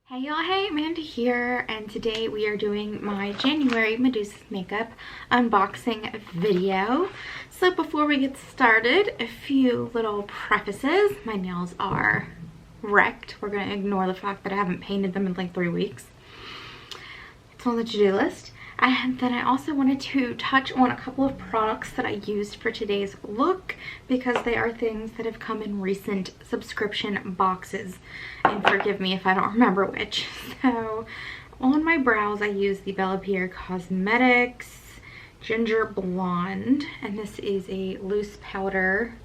Hey y'all, hey, Amanda here, and today we are doing my January Medusa makeup unboxing video. So before we get started, a few little prefaces. My nails are wrecked. We're going to ignore the fact that I haven't painted them in like 3 weeks. It's on the to-do list. And then I also wanted to touch on a couple of products that I used for today's look because they are things that have come in recent subscription boxes. And forgive me if I don't remember which. So on my brows, I used the Bella Pierre Cosmetics Ginger Blonde. And this is a loose powder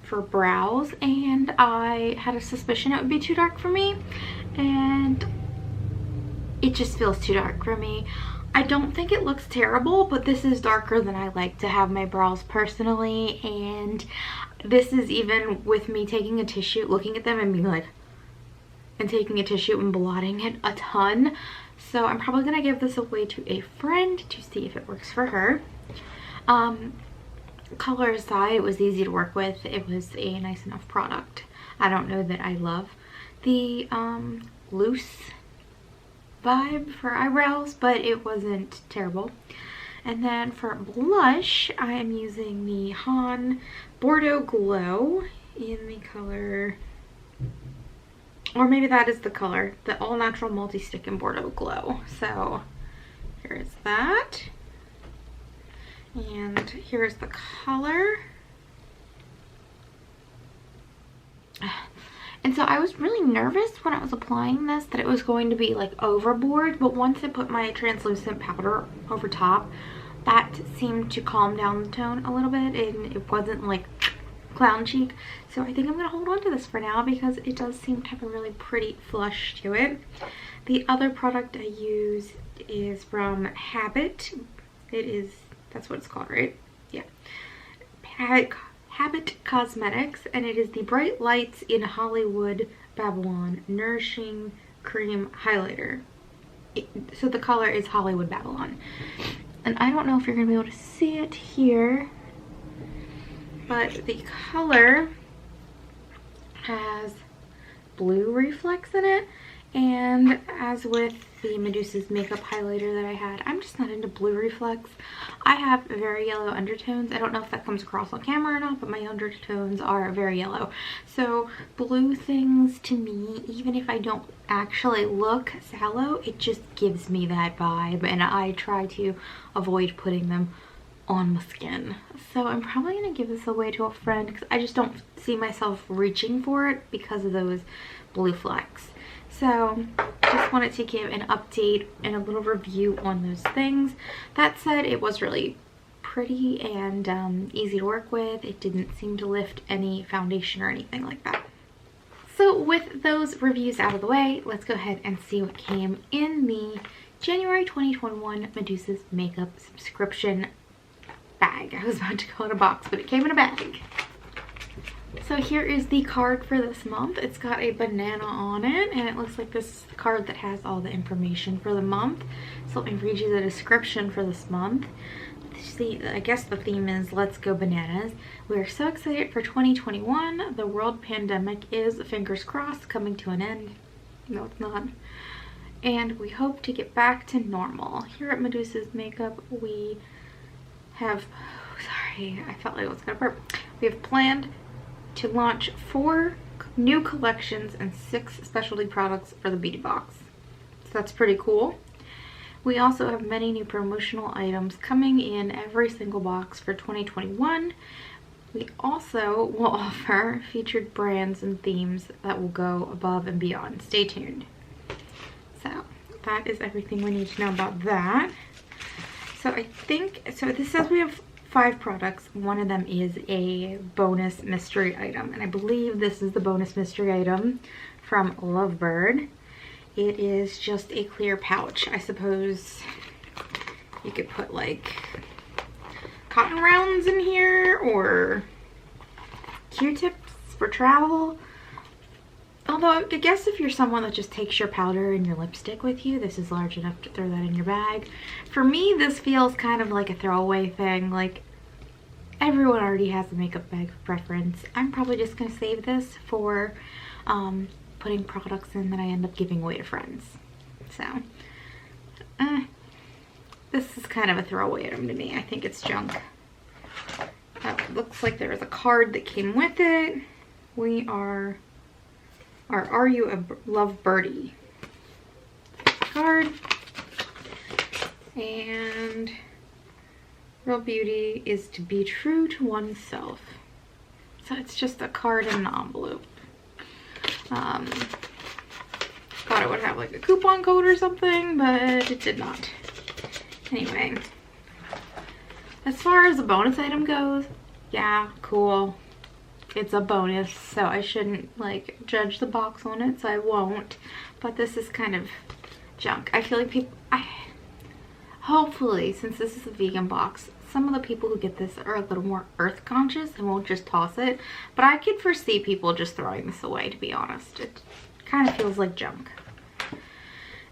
for brows. And I had a suspicion it would be too dark for me. And it just feels too dark for me. I don't think it looks terrible, but this is darker than I like to have my brows personally, and this is even with me taking a tissue, looking at them and being like, and taking a tissue and blotting it a ton. So I'm probably gonna give this away to a friend to see if it works for her. Color aside, it was easy to work with. It was a nice enough product. I don't know that I love the loose vibe for eyebrows, but it wasn't terrible. And then for blush, I am using the Han Bordeaux Glow in the color, or maybe that is the color, the All Natural Multi-Stick in Bordeaux Glow. So here's that, and here's the color. And so I was really nervous when I was applying this that it was going to be like overboard, but once I put my translucent powder over top, that seemed to calm down the tone a little bit and it wasn't like clown cheek. So I think I'm going to hold on to this for now because it does seem to have a really pretty flush to it. The other product I use is from Habit. That's what it's called, right? Yeah. Habit Cosmetics, and it is the Bright Lights in Hollywood Babylon Nourishing Cream Highlighter. So the color is Hollywood Babylon. And I don't know if you're going to be able to see it here, but the color has blue reflex in it. And as with the Medusa's makeup highlighter that I had, I'm just not into blue reflex. I have very yellow undertones. I don't know if that comes across on camera or not, but my undertones are very yellow. So blue things to me, even if I don't actually look sallow, it just gives me that vibe, and I try to avoid putting them on the skin. So I'm probably going to give this away to a friend because I just don't see myself reaching for it because of those blue flecks. So just wanted to give an update and a little review on those things. That said, it was really pretty and easy to work with. It didn't seem to lift any foundation or anything like that. So with those reviews out of the way, let's go ahead and see what came in the January 2021 Medusa's makeup subscription bag. I was about to call it a box, but it came in a bag. So here is the card for this month. It's got a banana on it, and it looks like this is the card that has all the information for the month. So let me read you the description for this month. See, I guess the theme is Let's Go Bananas. We are so excited for 2021. The world pandemic is, fingers crossed, coming to an end. No, it's not. And we hope to get back to normal. Here at Medusa's Makeup, we have, sorry, I felt like I was gonna burp. We have planned to launch 4 new collections and 6 specialty products for the beauty box. So that's pretty cool. We also have many new promotional items coming in every single box for 2021. We also will offer featured brands and themes that will go above and beyond. Stay tuned. So that is everything we need to know about that. So I think, so this says we have 5 products. One of them is a bonus mystery item, and I believe this is the bonus mystery item from Lovebird. It is just a clear pouch. I suppose you could put like cotton rounds in here or Q-tips for travel. Although I guess if you're someone that just takes your powder and your lipstick with you, this is large enough to throw that in your bag. For me, this feels kind of like a throwaway thing. Like, everyone already has a makeup bag preference. I'm probably just going to save this for putting products in that I end up giving away to friends. So, this is kind of a throwaway item to me. I think it's junk. Looks like there was a card that came with it. We are you a love birdie card. And real beauty is to be true to oneself. So it's just a card in an envelope. Thought it would have like a coupon code or something, but it did not. Anyway, as far as the bonus item goes, yeah, cool. It's a bonus, so I shouldn't like judge the box on it, so I won't. But this is kind of junk. I feel like people, hopefully, since this is a vegan box, some of the people who get this are a little more earth conscious and won't just toss it. But I could foresee people just throwing this away, to be honest. It kind of feels like junk.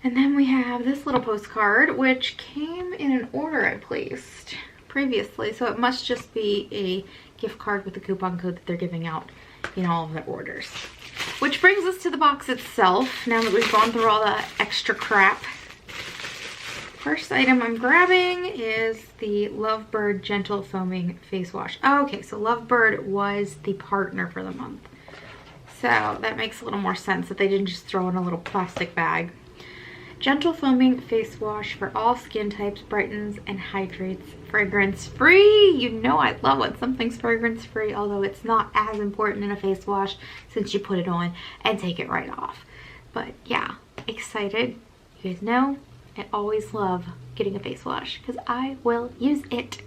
And then we have this little postcard, which came in an order I placed previously. So it must just be a gift card with a coupon code that they're giving out in all of their orders. Which brings us to the box itself, now that we've gone through all the extra crap. First item I'm grabbing is the Lovebird Gentle Foaming Face Wash. Oh, okay, so Lovebird was the partner for the month. So that makes a little more sense that they didn't just throw in a little plastic bag. Gentle Foaming Face Wash for all skin types, brightens and hydrates. Fragrance free. You know I love when something's fragrance free, although it's not as important in a face wash since you put it on and take it right off. But yeah, excited. You guys know I always love getting a face wash because I will use it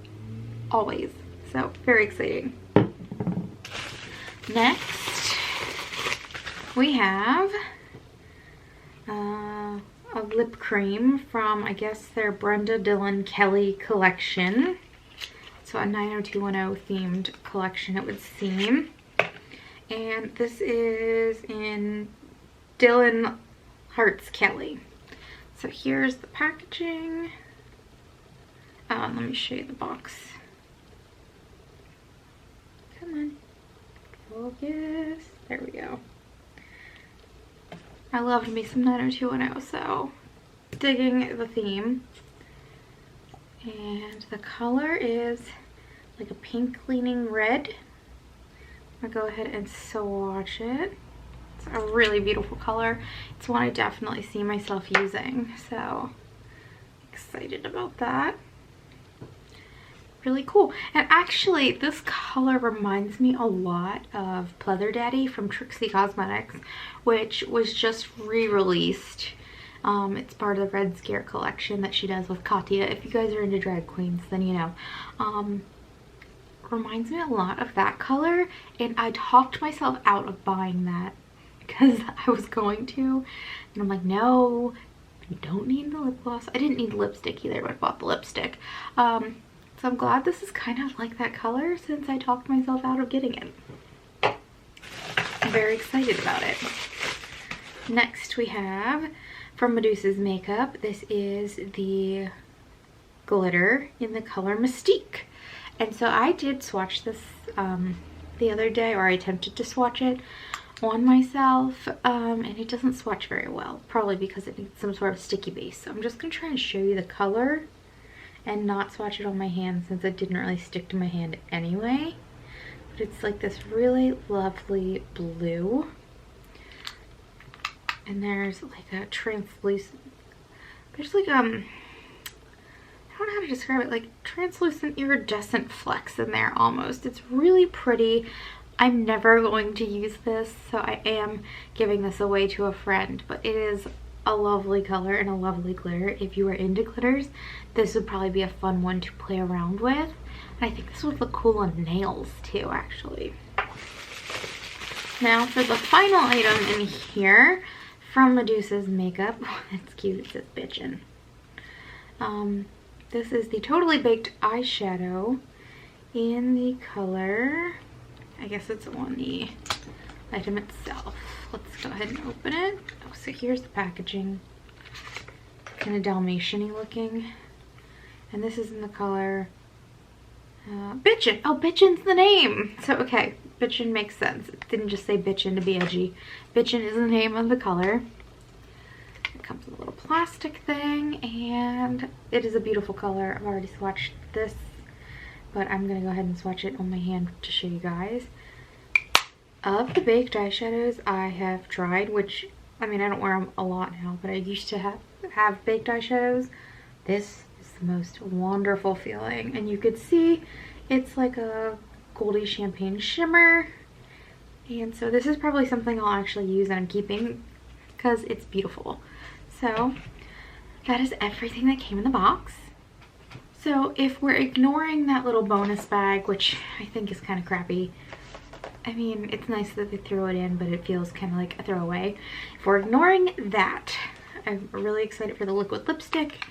always. So very exciting. Next, we have a lip cream from, I guess, their Brenda Dillon Kelly collection. So a 90210 themed collection, it would seem. And this is in Dylan Hearts Kelly. So here's the packaging. Let me show you the box. Come on, focus. There we go. I loved me some 90210, so digging the theme. And the color is like a pink leaning red. I'm gonna go ahead and swatch it. It's a really beautiful color. It's one I definitely see myself using, so excited about that. Really cool. And actually, this color reminds me a lot of Pleather Daddy from Trixie Cosmetics, which was just re-released. It's part of the Red Scare collection that she does with Katya. If you guys are into drag queens, then you know. Reminds me a lot of that color, and I talked myself out of buying that because I was going to, and I'm like, no, you don't need the lip gloss. I didn't need the lipstick either, but I bought the lipstick. So I'm glad this is kind of like that color since I talked myself out of getting it. I'm very excited about it. Next we have from Medusa's Makeup. This is the glitter in the color Mystique. And so I did swatch this the other day, or I attempted to swatch it on myself, and it doesn't swatch very well, probably because it needs some sort of sticky base. So I'm just going to try and show you the color and not swatch it on my hand since it didn't really stick to my hand anyway. But it's like this really lovely blue. And there's like a translucent, there's like I don't know how to describe it, like translucent iridescent flecks in there almost. It's really pretty. I'm never going to use this, so I am giving this away to a friend, but it is a lovely color and a lovely glitter. If you are into glitters, this would probably be a fun one to play around with. And I think this would look cool on nails too, actually. Now for the final item in here from Medusa's Makeup. Oh, that's cute, it says bitchin'. This is the Totally Baked eyeshadow in the color, I guess it's on the item itself. Let's go ahead and open it. Oh, so here's the packaging. Kind of Dalmatian-y looking. And this is in the color Bitchin'. Oh, Bitchin's the name. So, okay. Bitchin' makes sense. It didn't just say bitchin' to be edgy. Bitchin' is the name of the color. It comes with a little plastic thing, and it is a beautiful color. I've already swatched this, but I'm gonna go ahead and swatch it on my hand to show you guys. Of the baked eyeshadows I have tried, which, I mean, I don't wear them a lot now, but I used to have baked eyeshadows. This is the most wonderful feeling, and you could see it's like a goldy champagne shimmer, and so this is probably something I'll actually use and I'm keeping because it's beautiful. So that is everything that came in the box. So if we're ignoring that little bonus bag, which I think is kind of crappy, I mean, it's nice that they threw it in, but it feels kind of like a throwaway. If we're ignoring that, I'm really excited for the liquid lipstick.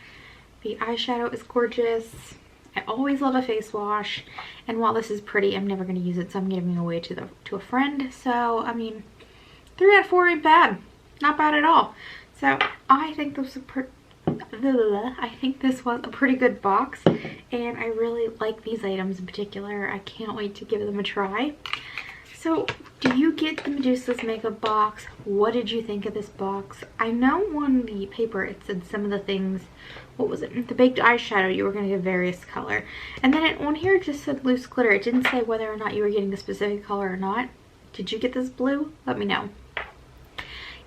The eyeshadow is gorgeous. I always love a face wash, and while this is pretty, I'm never going to use it, so I'm giving it away to a friend. So I mean, 3 out of 4 ain't bad, not bad at all. So I think this was a pretty good box, and I really like these items in particular. I can't wait to give them a try. So do you get the Medusa's makeup box? What did you think of this box? I know on the paper it said some of the things, what was it? The baked eyeshadow you were going to get various color. And then on here it just said loose glitter. It didn't say whether or not you were getting a specific color or not. Did you get this blue? Let me know.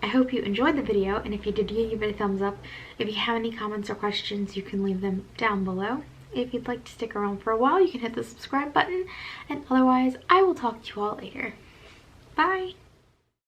I hope you enjoyed the video, and if you did, give it a thumbs up. If you have any comments or questions, you can leave them down below. If you'd like to stick around for a while, you can hit the subscribe button, and otherwise, I will talk to you all later. Bye!